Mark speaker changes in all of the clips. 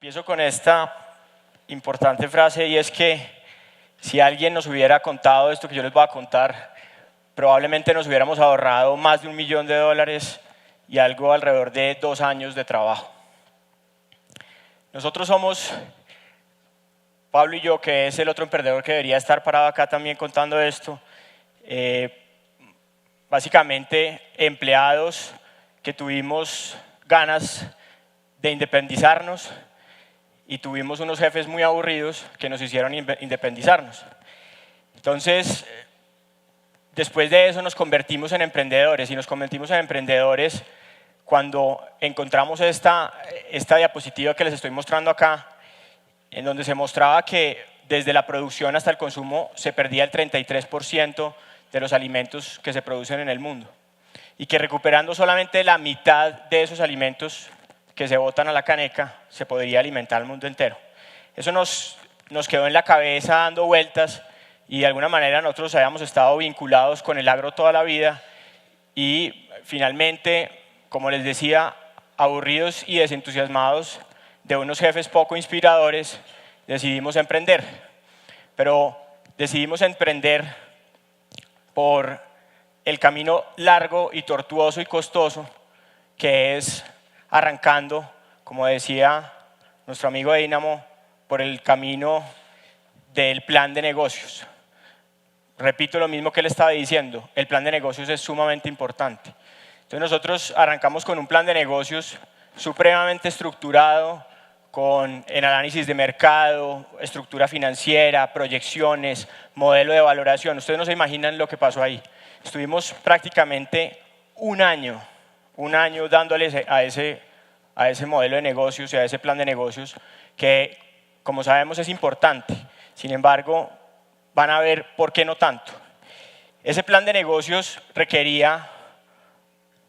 Speaker 1: Empiezo con esta importante frase y es que si alguien nos hubiera contado esto que yo les voy a contar, probablemente nos hubiéramos ahorrado más de $1 millón y algo alrededor de 2 años de trabajo. Nosotros somos, Pablo y yo, que es el otro emprendedor que debería estar parado acá también contando esto, básicamente empleados que tuvimos ganas de independizarnos y tuvimos unos jefes muy aburridos que nos hicieron independizarnos. Entonces, después de eso nos convertimos en emprendedores y nos convertimos en emprendedores cuando encontramos esta diapositiva que les estoy mostrando acá, en donde se mostraba que desde la producción hasta el consumo se perdía el 33% de los alimentos que se producen en el mundo y que recuperando solamente la mitad de esos alimentos que se botan a la caneca, se podría alimentar al mundo entero. Eso nos quedó en la cabeza dando vueltas y de alguna manera nosotros habíamos estado vinculados con el agro toda la vida y finalmente, como les decía, aburridos y desentusiasmados de unos jefes poco inspiradores, decidimos emprender. Pero decidimos emprender por el camino largo y tortuoso y costoso que es arrancando, como decía nuestro amigo Dynamo, por el camino del plan de negocios. Repito lo mismo que él estaba diciendo, el plan de negocios es sumamente importante. Entonces nosotros arrancamos con un plan de negocios supremamente estructurado, con el análisis de mercado, estructura financiera, proyecciones, modelo de valoración. Ustedes no se imaginan lo que pasó ahí. Estuvimos prácticamente un año dándoles a ese modelo de negocios y a ese plan de negocios que, como sabemos, es importante. Sin embargo, van a ver por qué no tanto. Ese plan de negocios requería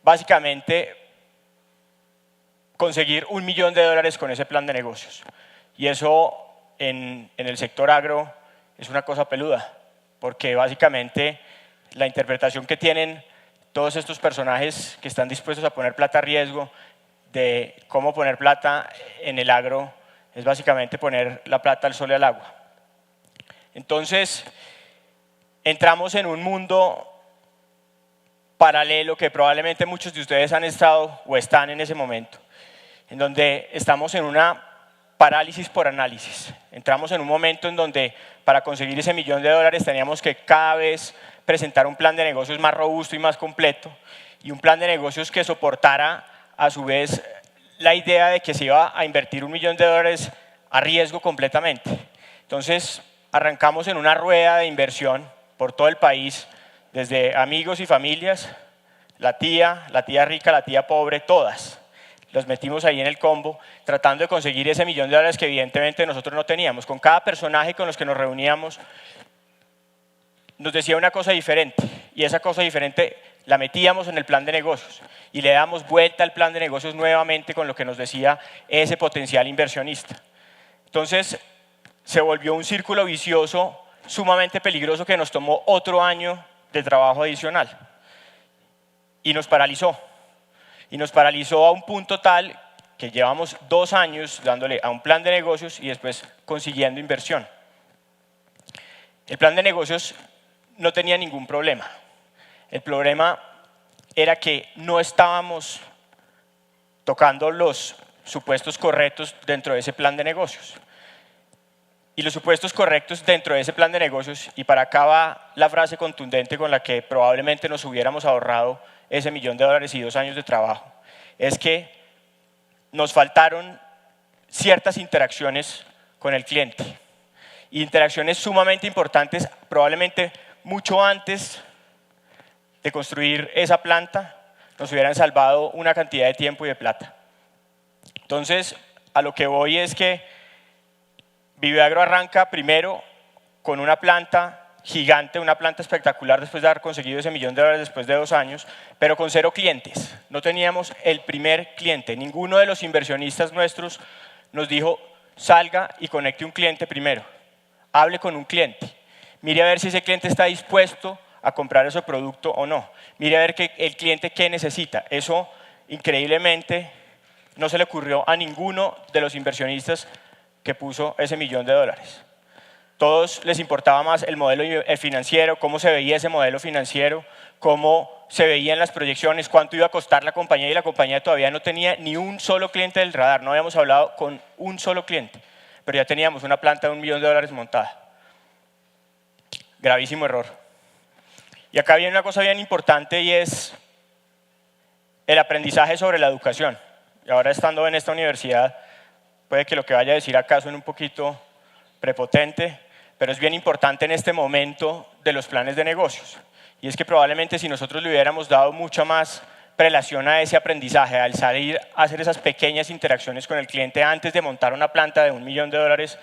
Speaker 1: básicamente conseguir $1 millón con ese plan de negocios. Y eso en el sector agro es una cosa peluda, porque básicamente la interpretación que tienen todos estos personajes que están dispuestos a poner plata a riesgo de cómo poner plata en el agro es básicamente poner la plata al sol y al agua. Entonces, entramos en un mundo paralelo que probablemente muchos de ustedes han estado o están en ese momento, en donde estamos en una parálisis por análisis. Entramos en un momento en donde para conseguir ese $1 millón teníamos que cada vez presentar un plan de negocios más robusto y más completo y un plan de negocios que soportara a su vez la idea de que se iba a invertir $1 millón a riesgo completamente. Entonces arrancamos en una rueda de inversión por todo el país, desde amigos y familias, la tía rica, la tía pobre, todas. Los metimos ahí en el combo, tratando de conseguir ese $1 millón que evidentemente nosotros no teníamos. Con cada personaje con los que nos reuníamos, nos decía una cosa diferente, y esa cosa diferente la metíamos en el plan de negocios, y le damos vuelta al plan de negocios nuevamente con lo que nos decía ese potencial inversionista. Entonces, se volvió un círculo vicioso sumamente peligroso que nos tomó otro año de trabajo adicional, y nos paralizó. Y nos paralizó a un punto tal que llevamos 2 años dándole a un plan de negocios y después consiguiendo inversión. El plan de negocios no tenía ningún problema. El problema era que no estábamos tocando los supuestos correctos dentro de ese plan de negocios. Y los supuestos correctos dentro de ese plan de negocios, y para acá va la frase contundente con la que probablemente nos hubiéramos ahorrado ese $1 millón y 2 años de trabajo, es que nos faltaron ciertas interacciones con el cliente. Interacciones sumamente importantes, probablemente mucho antes de construir esa planta, nos hubieran salvado una cantidad de tiempo y de plata. Entonces, a lo que voy es que Viveagro arranca primero con una planta gigante, una planta espectacular después de haber conseguido ese $1 millón después de 2 años, pero con 0 clientes. No teníamos el primer cliente. Ninguno de los inversionistas nuestros nos dijo, salga y conecte un cliente primero. Hable con un cliente. Mire a ver si ese cliente está dispuesto a comprar ese producto o no. Mire a ver el cliente qué necesita. Eso, increíblemente, no se le ocurrió a ninguno de los inversionistas que puso ese $1.000.000. Todos les importaba más el modelo financiero, cómo se veía ese modelo financiero, cómo se veían las proyecciones, cuánto iba a costar la compañía, y la compañía todavía no tenía ni un solo cliente del radar, no habíamos hablado con un solo cliente, pero ya teníamos una planta de $1.000.000 montada. Gravísimo error. Y acá viene una cosa bien importante y es el aprendizaje sobre la educación. Y ahora estando en esta universidad, puede que lo que vaya a decir acá suene un poquito prepotente, pero es bien importante en este momento de los planes de negocios. Y es que probablemente si nosotros le hubiéramos dado mucha más prelación a ese aprendizaje, al salir a hacer esas pequeñas interacciones con el cliente antes de montar una planta de $1.000.000,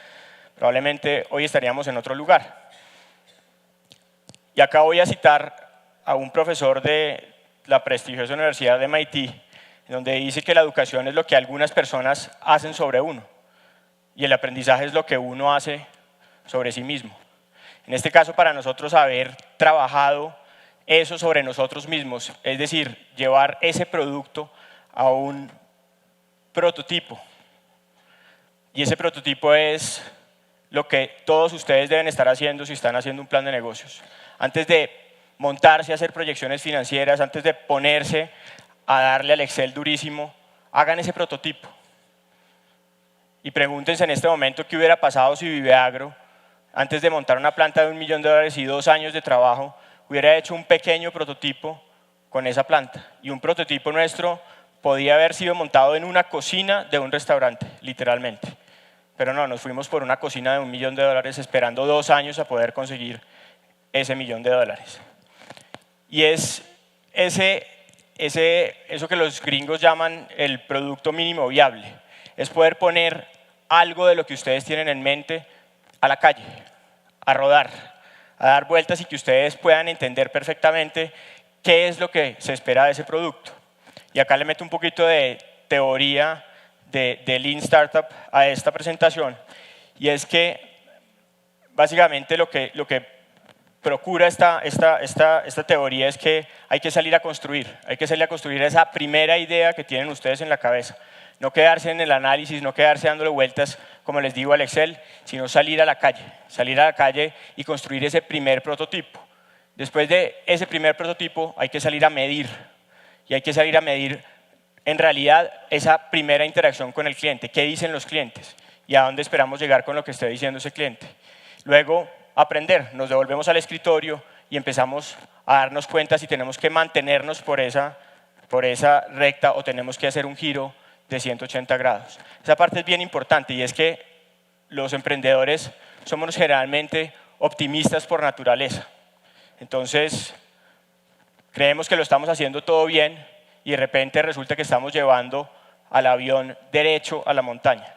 Speaker 1: probablemente hoy estaríamos en otro lugar. Y acá voy a citar a un profesor de la prestigiosa Universidad de MIT, donde dice que la educación es lo que algunas personas hacen sobre uno y el aprendizaje es lo que uno hace sobre sí mismo. En este caso, para nosotros haber trabajado eso sobre nosotros mismos, es decir, llevar ese producto a un prototipo. Y ese prototipo es lo que todos ustedes deben estar haciendo si están haciendo un plan de negocios. Antes de montarse a hacer proyecciones financieras, antes de ponerse a darle al Excel durísimo, hagan ese prototipo. Y pregúntense en este momento qué hubiera pasado si Viveagro, antes de montar una planta de $1.000.000 y 2 años de trabajo, hubiera hecho un pequeño prototipo con esa planta. Y un prototipo nuestro podía haber sido montado en una cocina de un restaurante, literalmente. Pero no, nos fuimos por una cocina de $1.000.000 esperando 2 años a poder conseguir ese $1.000.000. Y es eso que los gringos llaman el producto mínimo viable. Es poder poner algo de lo que ustedes tienen en mente a la calle, a rodar, a dar vueltas y que ustedes puedan entender perfectamente qué es lo que se espera de ese producto. Y acá le meto un poquito de teoría de Lean Startup a esta presentación, y es que básicamente lo que procura esta teoría es que hay que salir a construir esa primera idea que tienen ustedes en la cabeza. No quedarse en el análisis, no quedarse dándole vueltas, como les digo, al Excel, sino salir a la calle y construir ese primer prototipo. Después de ese primer prototipo hay que salir a medir, y hay que salir a medir en realidad esa primera interacción con el cliente, qué dicen los clientes y a dónde esperamos llegar con lo que esté diciendo ese cliente. Luego, aprender, nos devolvemos al escritorio y empezamos a darnos cuenta si tenemos que mantenernos por esa recta o tenemos que hacer un giro de 180 grados. Esa parte es bien importante, y es que los emprendedores somos generalmente optimistas por naturaleza. Entonces, creemos que lo estamos haciendo todo bien y de repente resulta que estamos llevando al avión derecho a la montaña.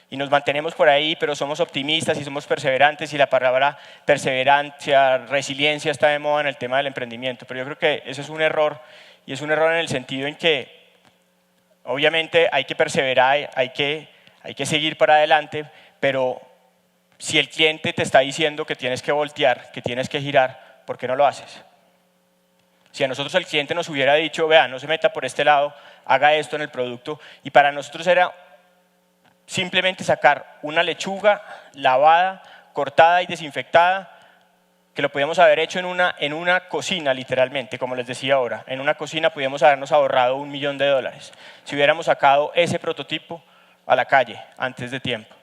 Speaker 1: Y nos mantenemos por ahí, pero somos optimistas y somos perseverantes, y la palabra perseverancia, resiliencia está de moda en el tema del emprendimiento. Pero yo creo que ese es un error, y es un error en el sentido en que obviamente hay que perseverar, hay que seguir para adelante, pero si el cliente te está diciendo que tienes que voltear, que tienes que girar, ¿por qué no lo haces? Si a nosotros el cliente nos hubiera dicho, vea, no se meta por este lado, haga esto en el producto, y para nosotros era simplemente sacar una lechuga lavada, cortada y desinfectada, que lo podíamos haber hecho en una cocina, literalmente, como les decía ahora. En una cocina podíamos habernos ahorrado $1.000.000 si hubiéramos sacado ese prototipo a la calle antes de tiempo.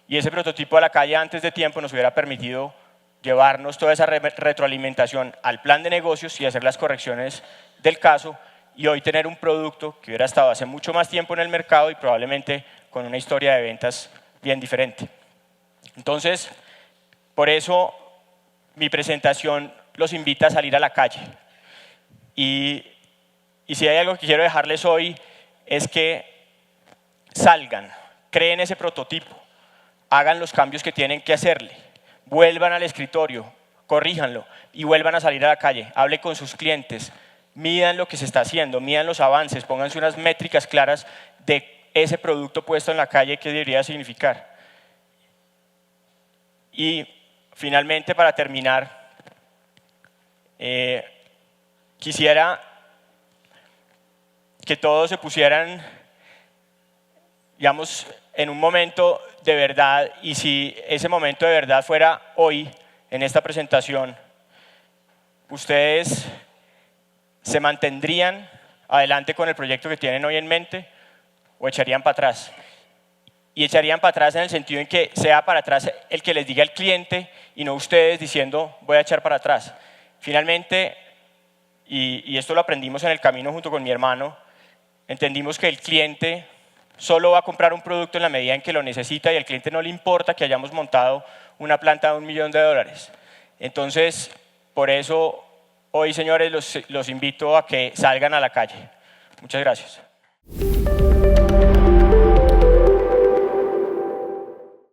Speaker 1: Y ese prototipo a la calle antes de tiempo nos hubiera permitido llevarnos toda esa retroalimentación al plan de negocios y hacer las correcciones del caso, y hoy tener un producto que hubiera estado hace mucho más tiempo en el mercado y probablemente con una historia de ventas bien diferente. Entonces, por eso mi presentación los invita a salir a la calle. Y si hay algo que quiero dejarles hoy es que salgan, creen ese prototipo, hagan los cambios que tienen que hacerle, vuelvan al escritorio, corríjanlo y vuelvan a salir a la calle, hablen con sus clientes, midan lo que se está haciendo, midan los avances, pónganse unas métricas claras de ese producto puesto en la calle, qué debería significar. Y finalmente, para terminar, quisiera que todos se pusieran digamos, en un momento de verdad, y si ese momento de verdad fuera hoy, en esta presentación, ¿ustedes se mantendrían adelante con el proyecto que tienen hoy en mente o echarían para atrás? Y echarían para atrás en el sentido en que sea para atrás el que les diga el cliente y no ustedes diciendo voy a echar para atrás. Finalmente, y esto lo aprendimos en el camino junto con mi hermano, entendimos que el cliente solo va a comprar un producto en la medida en que lo necesita y al cliente no le importa que hayamos montado una planta de $1 millón. Entonces, por eso hoy, señores, los invito a que salgan a la calle. Muchas gracias.